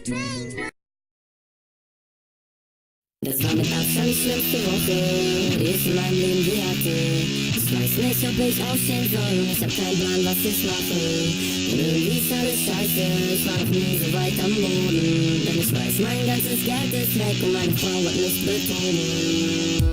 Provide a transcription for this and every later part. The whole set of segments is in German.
Das war mit Abstand die schlimmste Woche, die ich in meinem Leben je hatte. Ich weiß nicht, ob ich aufstehen soll, ich hab keinen Plan, was ich mache. Und irgendwie ist alles scheiße, ich war noch nie so weit am Boden. Denn ich weiß, mein ganzes Geld ist weg und meine Frau hat mich betrogen.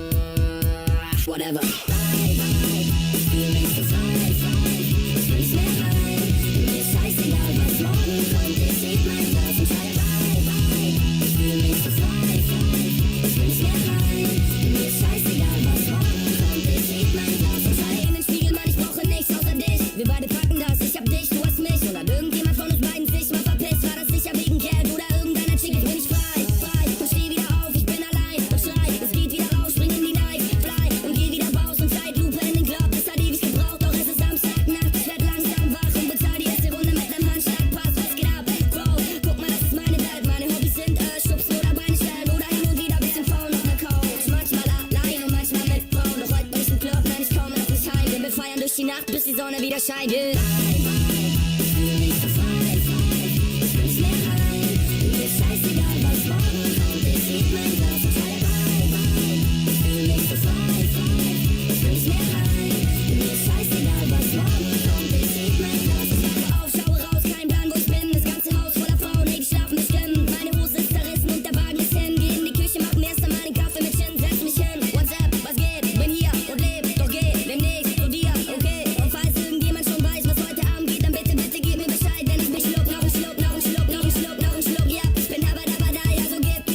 Whatever. Bye, bye, ich fühl mich so frei, frei. Ich will nicht mehr rein, mir ist scheißegal, was morgen kommt. Ich heb mein Glas und schreie bye, bye. Ich fühl mich so frei, frei. Ich will nicht mehr rein, mir ist scheißegal, was morgen kommt. Ich heb mein Glas und schreie in den Spiegel, Mann, ich brauche nichts außer dich. Wir beide packen das, ich hab dich, du hast mich. Und hat irgendjemand von uns beiden sich mal verpisst? War das sicher wegen Geld oder irgendeiner Chick? Jetzt bin ich frei, frei und steh wieder auf, ich bin allein und schrei. Es geht wieder raus, spring in die Night, fly und geh wieder raus und Zeitlupe in den Club. Es hat ewig gebraucht, doch es ist Samstagnacht. Ich werd langsam wach und bezahl die erste Runde mit nem Handschlag. Pass, was geht ab? Bro, guck mal, das ist meine Welt. Meine Hobbys sind Schubsen oder Beine stellen oder hin und wieder bisschen faul auf der Couch. Manchmal allein und manchmal mit Frauen. Doch heute bin ich im Club, nein, ich komme noch nicht heim. Denn wir feiern durch die Nacht, bis die Sonne wieder scheint. Yeah. Bye, bye, ich fühl mich so frei, frei. Ich will nicht mehr rein, mir ist scheißegal, was morgen kommt. Ich heb mein Glas und schreie bye, bye. Ich fühl mich so frei, frei. Ich will nicht mehr rein, mir ist scheißegal, was morgen kommt. Ich heb mein Glas und wache auf, schaue raus, kein Plan, wo ich bin. Das ganze Haus voller Frauen, ey, die schlafen bestimmt. Meine Hose ist zerrissen und der Wagen ist hin. Geh in die Küche, mach mir erst einmal einen Kaffee mit Gin. Setz mich hin, what's up, was geht? Bin hier und leb, doch geh demnächst zu dir, okay? Und falls irgendjemand schon weiß, was heute Abend geht, dann bitte, bitte gib mir Bescheid. Denn ich bin Schluck, noch ein Schluck, noch ein Schluck, noch ein Schluck, noch ein Schluck. Ja, ich bin aber da, ja, so gib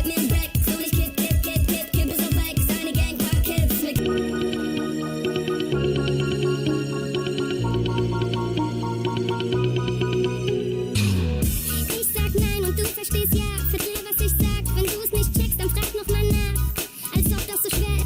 mir ein Back. So nicht kipp es so weg. Seine Gang, paar Kids mit. Ich sag nein und du verstehst ja. Verdreh, was ich sag. Wenn du es nicht checkst, dann frag noch mal nach. Als ob das so schwer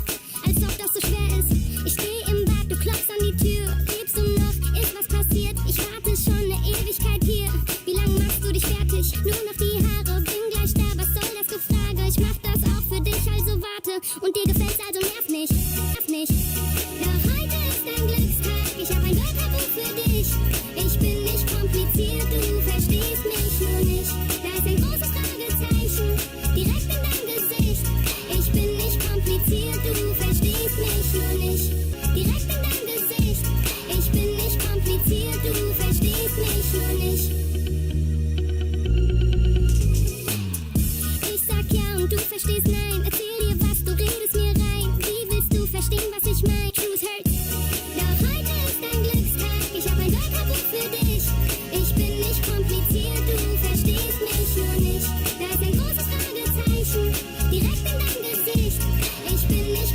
ist. Ich steh im Bad, du klopfst an die Tür. Lebst du noch? Ist was passiert? Ich warte schon eine Ewigkeit hier. Wie lang machst du dich fertig? Nur noch die Haare, bin gleich da. Was soll das Gefrage? Ich mach das auch für dich, also warte. Und dir gefällt's, also nerv nicht. Doch heute ist dein Glückstag. Ich hab ein Wörterbuch für dich. Ich bin nicht kompliziert, du verstehst mich nur nicht. Da ist ein großes Fragezeichen direkt in dein Gesicht. Ich bin nicht kompliziert, du verstehst mich nur nicht. Direkt in dein Gesicht. Ich bin nicht kompliziert, du verstehst mich nur nicht. Ich sag ja und du verstehst nein. Erzähl dir was, du redest mir rein. Wie willst du verstehen, was ich mein? Truth hurts. Doch heute ist dein Glückstag. Ich hab ein Wörterbuch für dich. Ich bin nicht kompliziert, du verstehst mich nur nicht. Da ist ein großes Fragezeichen direkt in dein Gesicht. Ich bin nicht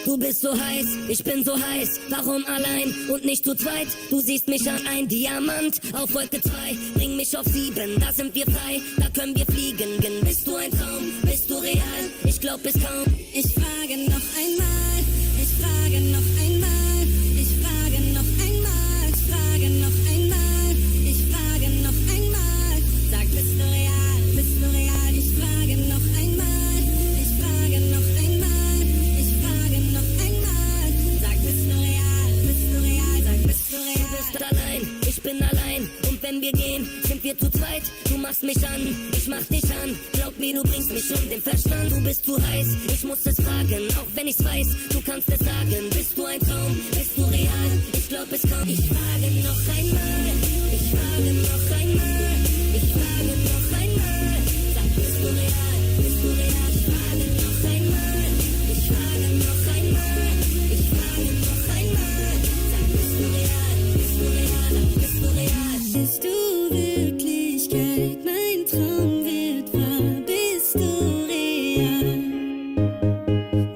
Du bist so heiß, ich bin so heiß. Warum allein und nicht zu zweit? Du siehst mich an, ein Diamant auf Wolke 2. Bring mich auf 7, da sind wir frei. Da können wir fliegen. Bist du ein Traum? Bist du real? Ich glaub es kaum. Ich frage noch einmal, ich frage noch einmal, ich frage noch einmal, ich frage noch einmal, ich frage noch einmal. Sag, bist du real? Bist du real? Ich frage noch einmal, ich frage noch einmal, ich frage noch einmal. Sag, bist du real? Bist du real? Sag, bist du real? Du bist allein, ich bin allein. Und wenn wir gehen, sind wir zu zweit. Du machst mich an, ich mach dich an. Glaub mir, du bringst mich um den Verstand. Du bist zu heiß, ich muss es fragen. Auch wenn ich's weiß, du kannst es sagen. Bist du ein Traum, bist du real? Ich glaub es kaum. Ich frage noch einmal, ich frage noch einmal, ich frage noch einmal. Sag, bist du real? Bist du real? Ich frage noch einmal, ich frage noch einmal, ich frage noch einmal. Sag, bist du real? Bist du real? Sag, bist du real? Bist du Wirklichkeit? Mein Traum wird wahr. Bist du real?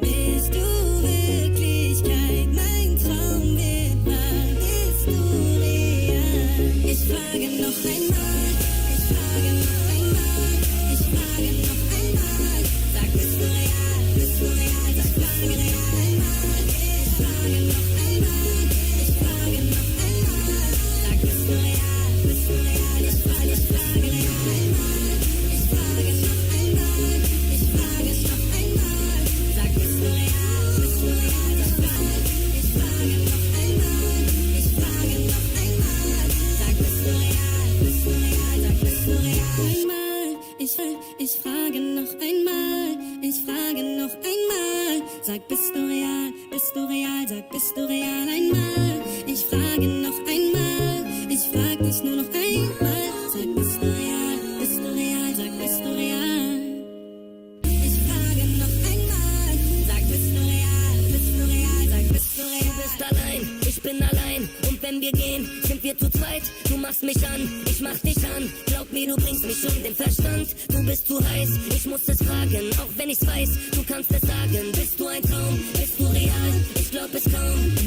Bist du Wirklichkeit? Mein Traum wird wahr. Bist du real? Ich frage noch einmal. Ich frage noch einmal, ich frage noch einmal. Sag, bist du real, sag, bist du real einmal. Ich frage noch einmal, ich frag dich nur noch einmal. Sag, bist du real, sag, bist du real. Ich frage noch einmal, sag, bist du real, sag, bist du real. Du bist allein, ich bin allein. Und wenn wir gehen, sind wir zu zweit. Du machst mich an, ich mach dich an. Glaub mir, du bringst mich um den Verstand. Du bist zu heiß, ich muss es fragen. Auch wenn ich's weiß, du kannst es sagen. Bist du ein Traum, bist du real? Ich glaub es kaum.